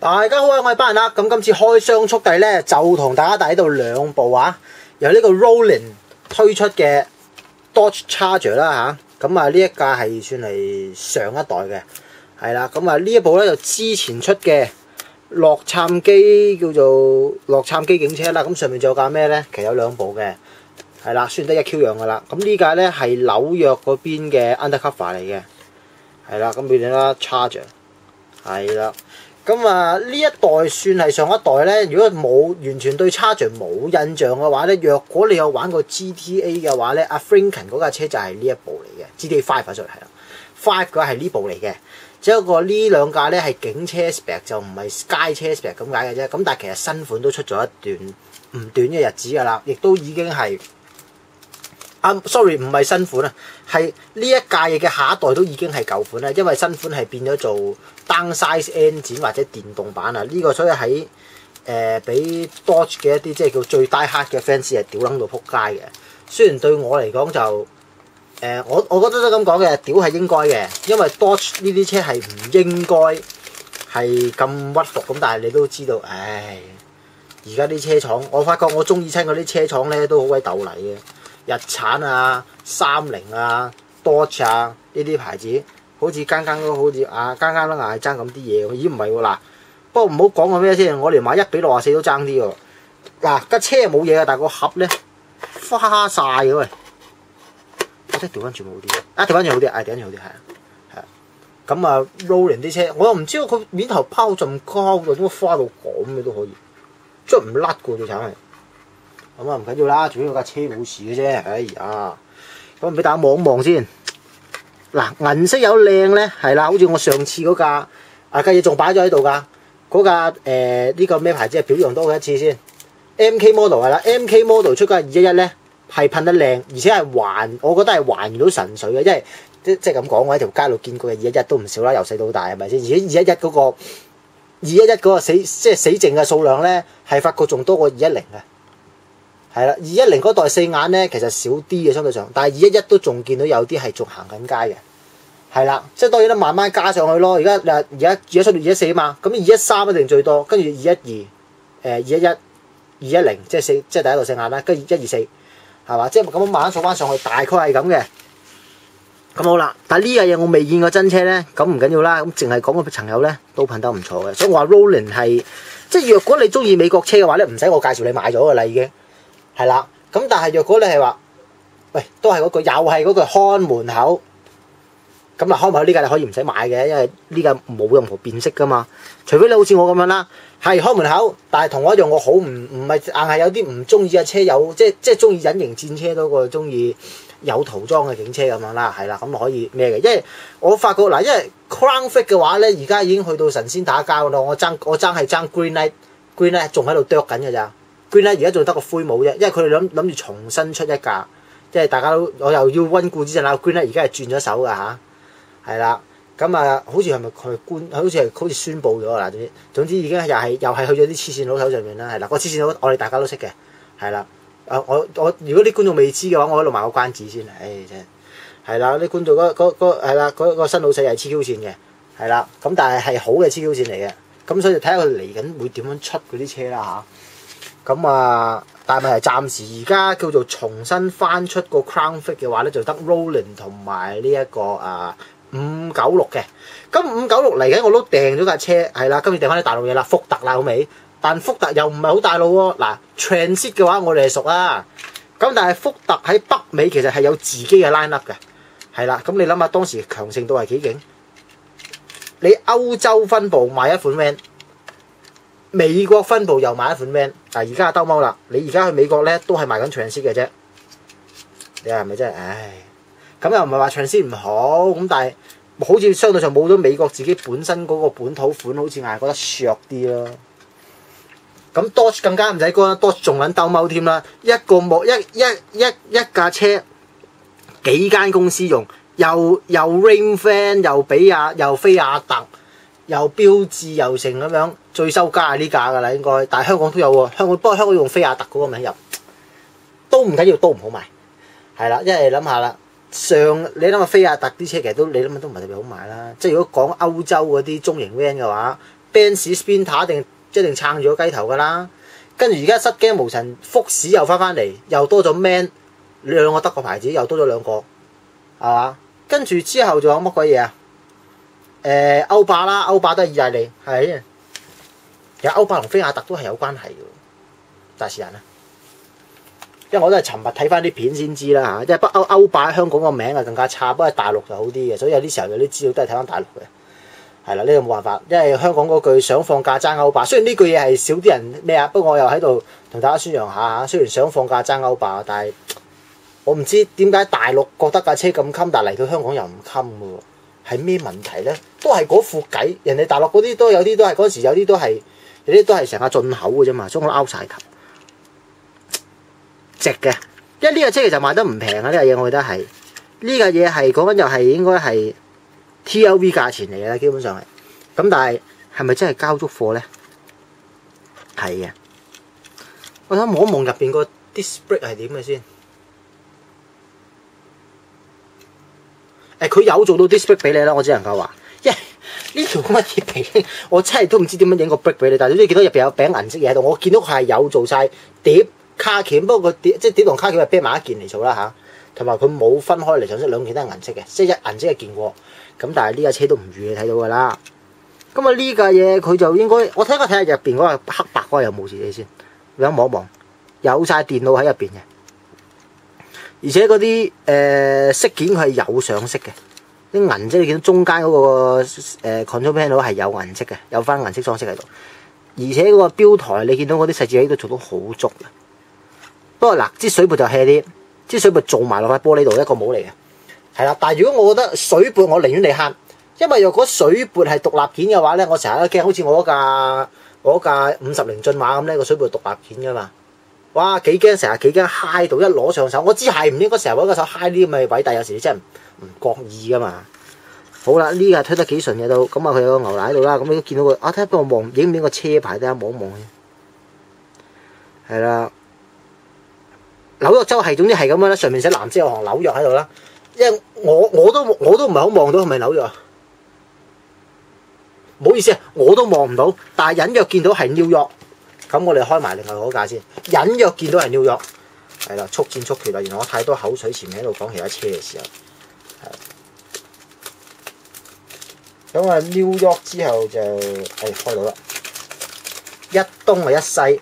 大家好啊，我係班人啦。咁今次開箱速遞咧，就同大家帶到兩部啊，由呢個 Rollin 推出嘅 Dodge Charger 啦嚇。咁啊呢一架係算係上一代嘅，係啦。咁啊呢一部咧就之前出嘅洛杉磯叫做洛杉磯警車啦。咁上面仲有架咩咧？其實有兩部嘅，係啦，算得一 Q 樣噶啦。咁呢架咧係紐約嗰邊嘅 Undercover 嚟嘅，係啦。咁變咗啦 Charger， 係啦。咁啊呢一代算係上一代咧，如果冇完全對 Charger 冇印象嘅話咧，若果你有玩過 GTA 嘅話咧，阿 Franken 嗰架車就係呢一部嚟嘅 GTA 5啊，sorry係啦，5嘅話係呢部嚟嘅。只不過呢兩架咧係警車 spec 就唔係街車 spec 咁解嘅啫。咁但係其實新款都出咗一段唔短嘅日子㗎啦，亦都已經係sorry 唔係新款啊，係呢一架嘢嘅下一代都已經係舊款啦，因為新款係變咗做 downsize engine 或者電動版啊。呢個所以喺俾 Dodge 嘅一啲即係叫最 die hard 嘅 fans 係屌撚到撲街嘅。雖然對我嚟講就我覺得都咁講嘅，屌係應該嘅，因為 Dodge 呢啲車係唔應該係咁屈服咁，但係你都知道，唉，而家啲車廠，我發覺我中意親嗰啲車廠咧都好鬼鬥泥嘅。日產啊、30啊、Dodge 啊呢啲牌子，好似間間都好似間間都硬係爭咁啲嘢。咦唔係喎嗱，不過唔好講個咩先，我連買1比64都爭啲喎。嗱架車冇嘢啊，但係個盒咧花晒嘅喂，我覺得調翻轉好啲，調翻轉好啲，調翻轉好啲係啊。咁啊 Rollin 啲車，我又唔知道佢面頭拋咁高，點解花到咁嘅都可以，捽唔甩嘅最慘係。咁啊唔緊要啦，主要架車冇事嘅啫。哎呀，咁俾大家望一望先。嗱，銀色有靚咧，係啦，好似我上次嗰架架嘢仲擺咗喺度㗎。嗰架呢個咩牌子啊？表揚多佢一次先。MK Model 係啦，MK Model 出架211咧係噴得靚，而且係我覺得係還原到神水嘅，因為即係咁講，我喺條街度見過嘅211都唔少啦，由細到大係咪先？而且211嗰個死剩嘅數量咧，係發覺仲多過210嘅。係啦，210嗰代4眼咧，其實少啲嘅相對上，但係211都仲見到有啲係仲行緊街嘅，係啦，即係當然啦，慢慢加上去咯。而家出到214啊嘛，咁213一定最多，跟住212、211、210，即係第一代4眼啦，跟住124，係嘛？即係咁樣慢慢數翻上去，大概係咁嘅。咁好啦，但係呢樣嘢我未見過真車咧，咁唔緊要啦，咁淨係講個層油咧都噴得唔錯嘅，所以我話 Rollin 係即係若果你中意美國車嘅話咧，唔使我介紹你買咗㗎啦已經。係啦，咁但係若果你係話，喂，都係嗰句，又係嗰句看門口，咁嗱看門口呢架你可以唔使買嘅，因為呢架冇任何辨識噶嘛，除非你好似我咁樣啦，係看門口，但係同我一樣，我好唔係硬係有啲唔中意嘅車有，即係中意隱形戰車多過中意有塗裝嘅警車咁樣啦，係啦，咁可以咩嘅？因為我發覺嗱，因為 Crown Vic 嘅話咧，而家已經去到神仙打交啦，我爭係爭 Green Knight 仲喺度啄緊嘅咋。Green 咧而家仲得個灰帽啫，因為佢哋諗住重新出一架，即係大家都我又要溫故知新啦。Green 咧而家係轉咗手㗎嚇，係啦，咁啊好似係咪佢好似宣佈咗啦？總之已經又係去咗啲黐線佬手上面啦，係啦，個黐線佬我哋大家都識嘅，係啦，我如果啲觀眾未知嘅話，我喺度賣個關子先，唉真係啦，啲觀眾係啦個新老細係黐 Q 線嘅，係啦，咁但係好嘅黐 Q 線嚟嘅，咁所以睇下佢嚟緊會點樣出嗰啲車啦嚇。咁啊，但係問題暫時而家叫做重新翻出個 Crown Vic 嘅話咧，就得 Rollin 同埋呢一個596嘅。咁596嚟緊我都訂咗架車，係啦，今次訂翻啲大路嘢啦，福特啦好未？但福特又唔係好大路喎。嗱 Transit 嘅話我哋係熟啦，咁但係福特喺北美其實係有自己嘅 line up 嘅，係啦。咁你諗下當時強盛度係幾勁？你歐洲分部賣一款 van。美國分部又買一款 van， 但係而家兜踎啦。你而家去美國咧都係賣緊 Transit 嘅啫。你話係咪真係？唉，咁又唔係話 Transit 唔好，咁但係好似相對上冇咗美國自己本身嗰個本土款，好似硬係覺得削啲咯。咁 Dodge 更加唔使講啦 ，Dodge 仲撚兜踎添啦。一架車幾間公司用，又 Ram Van 又菲亞特。又標誌又成咁樣，最收家係呢架㗎啦應該，但係香港都有喎。不過香港用菲亞特嗰個名入，都唔緊要，都唔好賣，係啦。因為諗下啦，你諗下菲亞特啲車其實都你諗下都唔係特別好賣啦。即係如果講歐洲嗰啲中型 van 嘅話， Benz Sprinter 一定撐住個雞頭㗎啦。跟住而家失驚無神，福士又翻嚟，又多咗 Man 兩個德國牌子，又多咗兩個，係嘛？跟住之後仲有乜鬼嘢啊？歐霸啦，歐霸都係意大利，係。其實歐霸同菲亞特都係有關係嘅，但係是但啦。因為我都係尋日睇翻啲片先知啦嚇，因為北歐霸香港個名係更加差，不過大陸就好啲嘅，所以有啲時候有啲資料都係睇翻大陸嘅。係啦，呢個冇辦法，因為香港嗰句想放假爭歐霸，雖然呢句嘢係少啲人咩啊，不過我又喺度同大家宣揚下嚇。雖然想放假爭歐霸，但係我唔知點解大陸覺得架車咁襟，但係嚟到香港又唔襟嘅喎，係咩問題咧？都係嗰副計，人哋大陸嗰啲都有啲都係嗰時有啲都係成架進口嘅啫嘛，所以我拗晒頭。值嘅，因為呢架車其實賣得唔平啊！呢架嘢我覺得係呢架嘢係講緊又係應該係 TLV 價錢嚟嘅啦，基本上係。咁但係係咪真係交足貨咧？係嘅。我想望一望入邊個 disc brake 係點嘅先。佢有做到 disc brake 俾你啦，我只能夠話，因為呢條咁嘅鐵皮，我真係都唔知點樣影個 brake 俾你。但係總之見到入邊有餅銀色嘢喺度，我見到佢係有做晒碟。卡鉗，不過個碟即係碟同卡鉗係啤埋一件嚟做啦嚇，同埋佢冇分開嚟上色，兩件都係銀色嘅，即係銀色係見過。咁但係呢架車都唔預你睇到㗎啦。咁啊呢架嘢佢就應該，我睇下入邊嗰個黑白嗰個有冇事你先，你望一望，有晒電腦喺入邊嘅，而且嗰啲飾件佢係有上色嘅，啲銀色你見到中間嗰個control panel 係有銀色嘅，有翻銀色裝飾喺度，而且嗰個標台你見到嗰啲細節喺度做到好足嘅。不過嗱，支水撥就 hea 啲，支水撥做埋落塊玻璃度一個帽嚟嘅，係啦。但係如果我覺得水撥我寧願你慳，因為若果水撥係獨立件嘅話咧，我成日都驚好似我嗰架50駿馬咁咧，個水撥獨立件噶嘛，哇幾驚，成日幾驚揩到一攞上手，我知係唔應該成日揾個手揩啲咁嘅位，但有時你真係唔覺意噶嘛。好啦，呢架推得幾順嘅都，咁啊佢有個牛奶喺度啦，咁你都見到佢，睇下幫我望影唔影個車牌，睇下望一望先，係啦。紐約州係總之係咁樣啦，上面寫藍色有行紐約喺度啦。因為我都唔係好望到係咪紐約啊？唔好意思啊，我都望唔到，但係隱約見到係 New York。咁我哋開埋另外嗰架先，隱約見到係 New York。係啦，速戰速決啦！原來我太多口水前面喺度講其他車嘅時候，係。咁啊 New York 之後就開到啦，一東啊一西。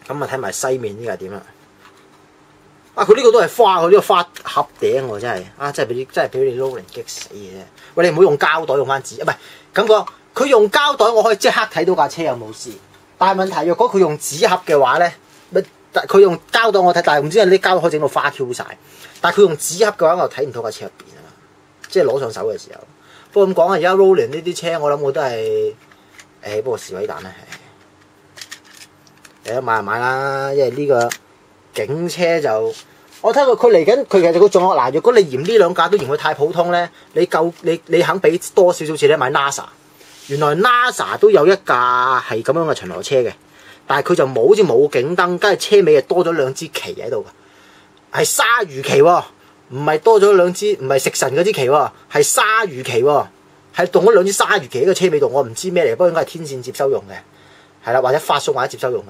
咁啊睇埋西面呢個係點啦？佢呢個都係花，佢呢個花盒頂喎，真係真係俾你 Roland 激死嘅啫！喂，你唔好用膠袋，用翻紙，唔係咁講。佢用膠袋，我可以即刻睇到架車有冇事。但係問題，若果佢用紙盒嘅話咧，佢用膠袋我睇，但係唔知係啲膠袋可以整到花 Q 晒。但係佢用紙盒嘅話，我就睇唔到架車入邊啊嘛，即係攞上手嘅時候。不過咁講啊，而家 Roland 呢啲車，我諗我都係不過是鬼蛋咧。買就買啦，因為呢個警車就我睇佢嚟緊，佢其實佢仲有嗱。如果你嫌呢兩架都嫌佢太普通咧，你肯俾多少少錢咧買 NASA。原來 NASA 都有一架係咁樣嘅巡邏車嘅，但係佢就冇好似冇警燈，跟住車尾又多咗兩支旗喺度嘅，係鯊魚旗喎，唔係多咗兩支，唔係食神嗰支旗喎，係鯊魚旗喎，係動咗兩支鯊魚旗喺個車尾度，我唔知咩嚟，不過應該係天線接收用嘅，係啦，或者發送或者接收用嘅。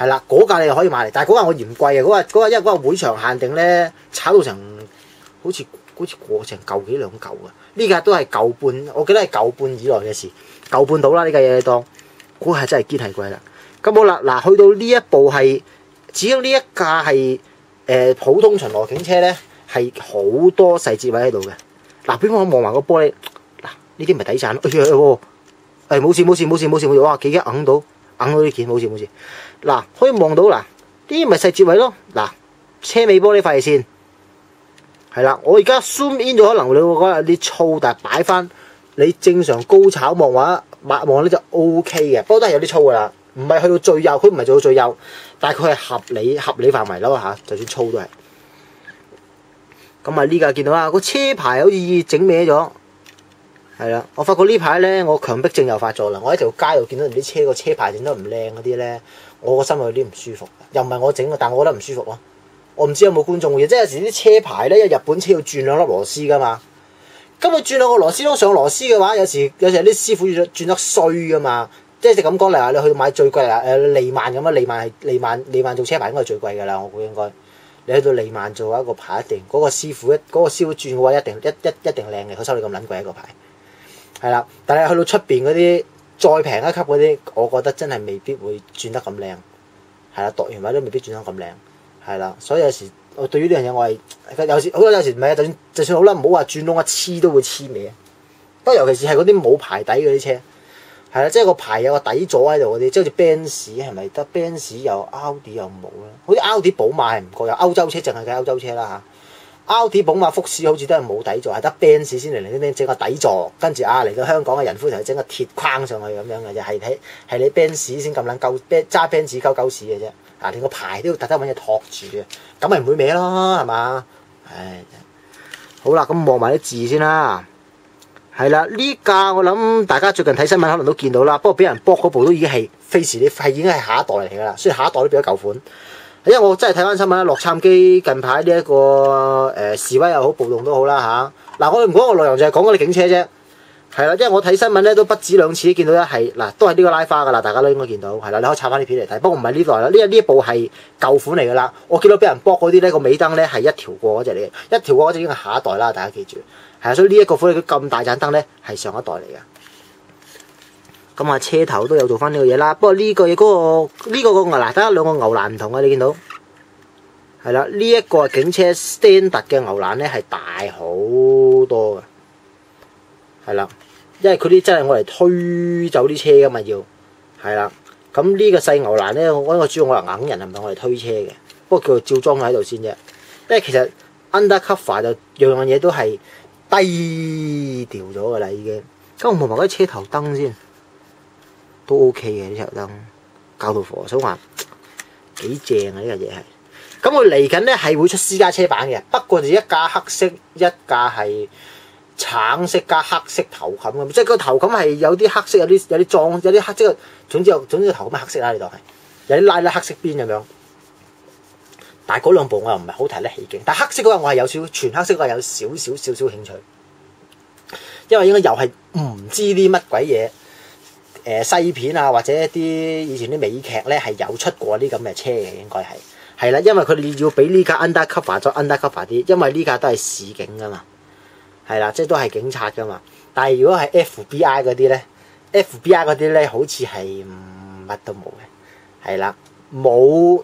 係啦，嗰架你又可以買嚟，但係嗰架我嫌貴啊！嗰架因為嗰個會場限定咧，炒到成好似過成嚿幾兩嚿啊！呢架都係嚿半，我記得係嚿半以內嘅事，嚿半到啦呢架嘢你當，嗰架真係堅係貴啦。咁好啦，嗱去到呢一步係，只要呢一架係普通巡邏警車咧，係好多細節位喺度嘅。嗱，俾我望埋個玻璃，嗱呢啲咪抵賺咯。冇事，哇幾驚揞到呢件，冇事。嗱，可以望到嗱，呢啲咪細節位咯。嗱，車尾玻璃廢線係啦，我而家 zoom in 咗，可能你會覺得有啲粗，但係擺翻你正常高炒望或者望咧就 O K 嘅，不過都係有啲粗噶啦，唔係去到最幼，佢唔係做到最幼，但係佢係合理範圍咯嚇，就算粗都係。咁啊呢架見到啊，個車牌好似整歪咗，係啦，我發覺呢排咧我強迫症又發作啦，我喺條街度見到人啲車個車牌整得唔靚嗰啲咧。我個心有啲唔舒服，又唔係我整嘅，但我覺得唔舒服咯。我唔知有冇觀眾會，即係有時啲車牌咧，因為日本車要轉兩粒螺絲噶嘛，咁佢轉兩個螺絲窿上螺絲嘅話，有時啲師傅轉得衰噶嘛。即係咁講嚟話，你去買最貴啦，利萬咁啊，利萬做車牌應該係最貴㗎啦，我估應該。你去到利萬做一個牌，一定嗰個師傅轉嘅話，一定靚嘅，佢收你咁撚貴一個牌。係啦，但係去到出邊嗰啲再平一級嗰啲，我覺得真係未必會轉得咁靚。係啦，度完位都未必轉得咁靚。係啦，所以有時我對於呢樣嘢我係有時唔係啊，就算好啦，唔好話轉窿一黐都會黐歪。不過尤其是係嗰啲冇牌底嗰啲車。係啦，即係個牌有個底座喺度嗰啲，即係好似 Benz 係咪得 Benz 有 Audi 又冇啦？好似 Audi 寶馬係唔覺有歐洲車，淨係計歐洲車啦嚇。Audi 寶馬福士好似都係冇底座，係得 Benz 先嚟整個底座，跟住嚟到香港嘅人夫就整個鐵框上去咁樣嘅啫，係你 Benz 先咁撚鳩揸 Benz 鳩屎嘅啫，連個牌都要特登揾嘢托住嘅，咁咪唔會歪咯，係嘛？唉，好啦，咁望埋啲字先啦。係啦，呢架我諗大家最近睇新聞可能都見到啦，不過俾人駁嗰部都已經係 Face Lift，係已經係下一代嚟㗎啦，雖然下一代都變咗舊款。因為我真係睇翻新聞啦，洛杉磯近排呢一個示威又好暴動都好啦嚇。嗱，我哋唔講個內容，就係講嗰啲警車啫。係啦，因為我睇新聞咧都不止兩次見到係嗱，都係呢個拉花㗎啦，大家都應該見到。係啦，你可以插翻啲片嚟睇，不過唔係呢代啦，呢一部係舊款嚟㗎啦。我見到俾人駁嗰啲咧個尾燈咧係一條過嗰隻嚟嘅，一條過嗰隻已經係下一代啦，大家記住。係啊，所以呢一個款佢咁大盞燈咧係上一代嚟嘅。咁啊，車頭都有做翻呢個嘢啦。不過呢個嘢呢個嗱，大家兩個牛欄唔同啊，你見到係啦？呢一個警車 standard 嘅牛欄咧係大好多嘅，係啦，因為佢啲真係我嚟推走啲車噶嘛要係啦。咁呢個細牛欄咧，我覺得主要我嚟硬人，係唔係我嚟推車嘅？不過叫做照裝喺度先啫。因為其實 undercover 就樣樣嘢都係低調咗噶啦，已經。咁我望埋嗰啲車頭燈先。都 OK 嘅，呢條燈校到火，所以話幾正啊！呢個嘢係咁，佢嚟緊咧係會出私家車版嘅，不過就一架黑色，一架係橙色加黑色頭冚咁，即係個頭冚係有啲黑色，有啲裝，有啲黑色，總之個頭冚係黑色啦，你當係有啲拉黑色邊咁樣。但係嗰兩部我又唔係好睇得起勁，但係黑色嗰個我係有少全黑色嗰個有少少興趣，因為應該又係唔知啲乜鬼嘢。西片啊，或者一啲以前啲美劇咧係有出過啲咁嘅車嘅，應該係啦，因為佢哋要俾呢架 undercover 再 undercover 啲，因為呢架都係市警噶嘛，係啦，即係都係警察噶嘛。但係如果係 FBI 嗰啲咧 ，FBI 嗰啲咧好似係乜都冇嘅，係啦，冇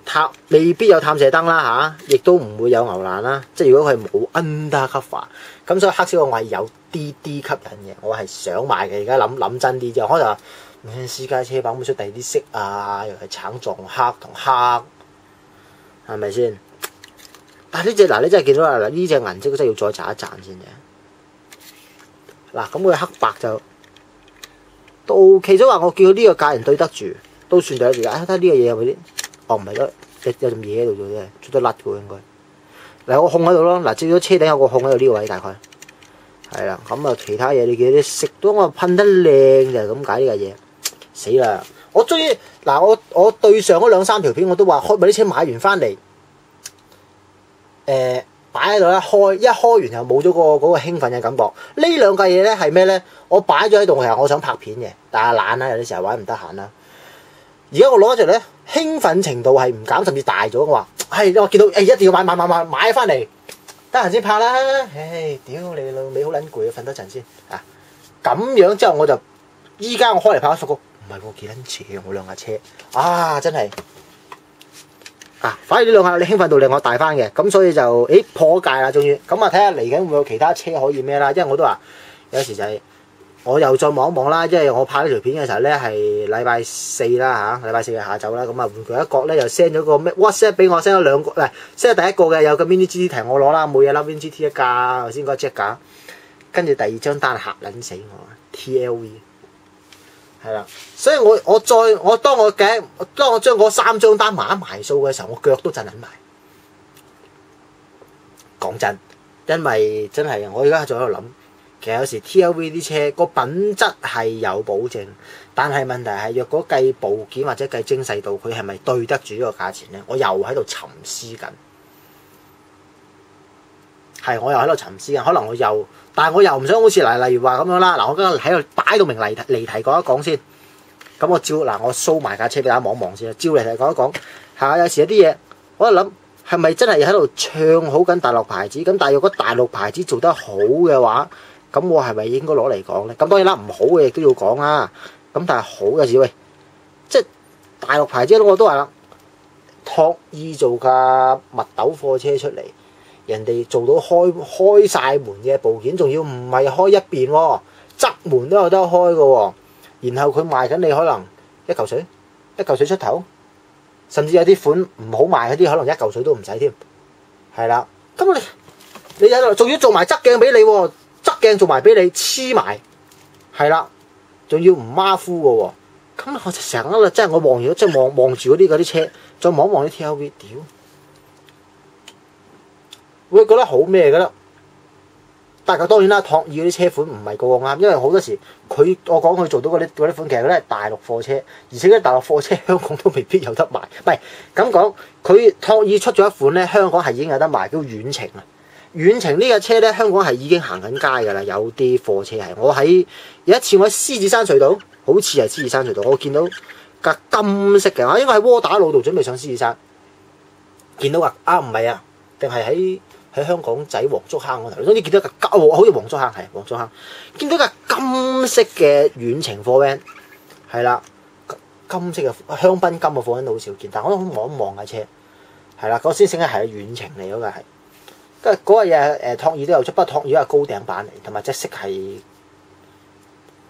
未必有探射燈啦嚇，亦都唔會有牛欄啦。即係如果佢冇 undercover，咁所以黑色我係有啲吸引嘅，我係想買嘅。而家諗真啲啫，可能。私家車版會出第二啲色啊，又係橙撞黑同黑，係咪先？但係呢隻嗱，你真係見到啦，嗱呢隻銀色真係要再賺一賺先嘅。嗱咁佢黑白就都 OK，所以話我叫呢個價錢對得住，都算對得住。睇下呢個嘢有冇啲？哦，唔係咯，有陣嘢喺度做啫，出得甩嘅喎應該。嗱，我控喺度咯，嗱，至咗車頂有個控喺度呢個位大概。係啦，咁啊其他嘢你見啲色都我噴得靚就係咁解呢個嘢。死啦！我終於嗱，我對上嗰2-3條片我都話開埋啲車買完翻嚟，擺喺度一開完又冇咗嗰個興奮嘅感覺。呢兩架嘢咧係咩咧？我擺咗喺度，其實我想拍片嘅，但係懶啦，有啲時候玩唔得閒啦。而家我攞咗出嚟咧，興奮程度係唔減，甚至大咗。我話係，我見到一定要買翻嚟，得閒先拍啦。唉，屌你老味好撚攰啊，瞓多陣先啊！咁樣之後我就依家我開嚟拍一幅。唔係喎，幾撚邪嘅我兩架車啊！真係啊，反而呢兩架你興奮度令我大翻嘅，咁所以就破戒啦，終於咁啊！睇下嚟緊會唔會有其他車可以咩啦？因為我都話有時就係我又再望一望啦，因為我拍呢條片嘅時候咧係禮拜4啦嚇，禮拜4嘅下晝啦，咁啊換佢一角咧又 send 咗個咩 WhatsApp 俾我 send 咗兩個，唔係 send 咗第一個嘅有個 Mini GT 提我攞啦，冇嘢啦 Mini GT 一架，頭先嗰隻架，跟住第二張單嚇撚死我 TLV。係啦，所以當我將嗰3張單埋數嘅時候，我腳都震緊埋。講真，因為真係我而家仲喺度諗，其實有時 TLV 啲車個品質係有保證，但係問題係若果計部件或者計精細度，佢係咪對得住呢個價錢咧？我又喺度沉思緊。係我又喺度沉思啊，可能但係我又唔想好似例如話咁樣啦。嗱，我今日喺度擺到明離題講一講先。咁我我 show 埋架車俾大家望一望先啦。照離題講一講，有時有啲嘢我喺度諗係咪真係喺度唱好緊大陸牌子？咁但係如果大陸牌子做得好嘅話，咁我係咪應該攞嚟講咧？咁當然啦，唔好嘅亦都要講啦。咁但係好有時喂，即係大陸牌子我都話啦，托意做架密斗貨車出嚟。人哋做到開晒門嘅部件，仲要唔係開一邊喎，側門都有得開嘅喎。然後佢賣緊你可能一嚿水出頭，甚至有啲款唔好賣嗰啲，可能一嚿水都唔使添。係啦，咁你喺度仲要做埋側鏡俾你喎，側鏡做埋俾你黐埋，係啦，仲要唔馬虎嘅喎。咁我就成日啦，即係我望住嗰啲車，再望一望啲 TLV， 屌！會覺得好咩嘅啦？但係當然啦，托意嗰啲車款唔係個個啱，因為好多時我講佢做到嗰啲款，其實嗰啲係大陸貨車，而且嗰啲大陸貨車香港都未必有得賣。唔係咁講，佢托意出咗一款咧，香港係已經有得賣，叫遠程啊。遠程呢架車咧，香港係已經行緊街㗎啦。有啲貨車係有一次我喺獅子山隧道，好似係獅子山隧道，我見到架金色嘅，應該喺窩打老道準備上獅子山，見到唔係啊，定係喺香港仔黃竹坑嗰頭，總之見到架好似黃竹坑，係黃竹坑，見到架金色嘅遠程貨 van， 係啦，金色嘅香檳金嘅貨 van 都好少見，但係我都望一望架車，係啦，嗰先醒係遠程嚟嗰個係，跟住嗰個嘢托意都有出，不過托意係高頂版嚟，同埋隻色係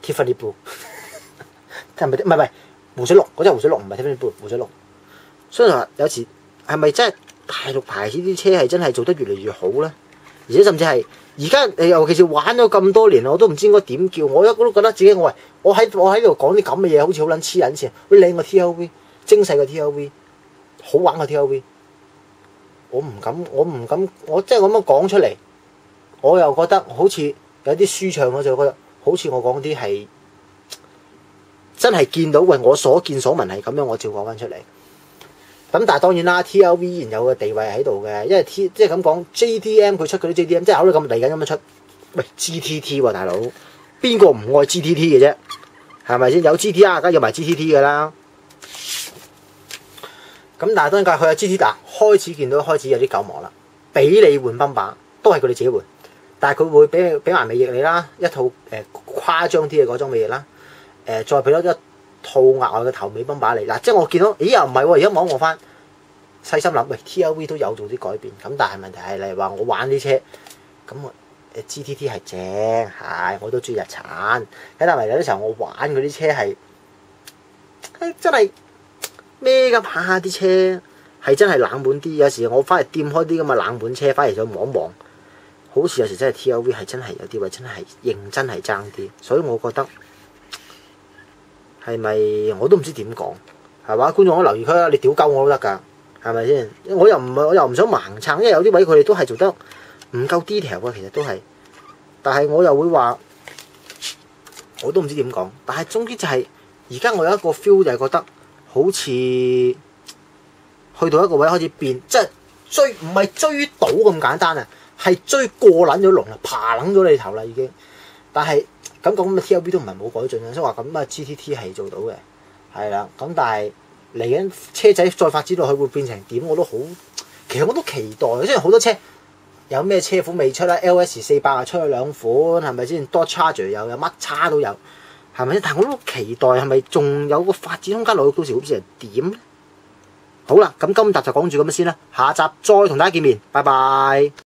Tiffany Blue， 係咪？唔係湖水綠，嗰隻湖水綠唔係 Tiffany Blue， 湖水綠，所以話有時係咪真係？大陸牌子啲車係真係做得越嚟越好咧，而且甚至係而家尤其是玩咗咁多年，我都唔知應該點叫。我一都覺得自己我喺度講啲咁嘅嘢，好似好撚黐撚線。好靚個 TLV， 精細個 TLV， 好玩個 TLV， 我唔敢，我即係咁樣講出嚟，我又覺得好似有啲舒暢，我就覺得好似我講啲係真係見到我所見所聞係咁樣，我照講翻出嚟。咁但係當然啦 ，TLV 依然有個地位喺度嘅，因為即係咁講 ，JDM 佢出嗰啲 JDM， 即係口都咁嚟緊咁樣出，喂 GTT 喎大佬，邊個唔愛 GTT 嘅啫？係咪先？有 GTR 梗係要埋 GTT 嘅啦。咁但係當然佢有 GT 嗱，開始見到開始有啲舊模啦，俾你換泵把都係佢哋自己換，但係佢會俾埋尾翼你啦，一套誇張啲嘅嗰種尾翼啦，再俾多一套額外嘅頭尾泵把嚟嗱，即係我見到，咦又唔係喎，而家望翻細心諗，喂 TLV 都有做啲改變，咁但係問題係例如話我玩啲車，咁GTT 係正係，我都中意日產，但係有啲時候我玩嗰啲車係真係咩㗎嘛，啲車係真係冷門啲，有時我翻嚟掂開啲咁嘅冷門車，翻嚟再望一望，好似有時真係 TLV 係真係有啲位真係認真係爭啲，所以我覺得。係咪我都唔知點講，係嘛？觀眾我留意佢啦，你屌鳩我都得㗎，係咪先？我又唔想盲撐，因為有啲位佢哋都係做得唔夠 detail 嘅，其實都係。但係我又會話，我都唔知點講。但係總之就係而家我有一個 feel 就係覺得好似去到一個位開始變，即係唔係追到咁簡單啊，係追過撚咗龍啦，爬撚咗你頭啦已經。但係。咁嘅 TLV 都唔係冇改進啊，所以話咁啊 GTT 係做到嘅，係啦。咁但係嚟緊車仔再發展落去會變成點，我都好，其實我都期待。即係好多車有咩車款未出啦 ，LS400啊出咗兩款，係咪先 ？Dodge Charger 有乜叉都有，係咪先？但係我都期待係咪仲有個發展空間落去，到時好似係點咧？好啦，咁今集就講住咁樣先啦，下集再同大家見面，拜拜。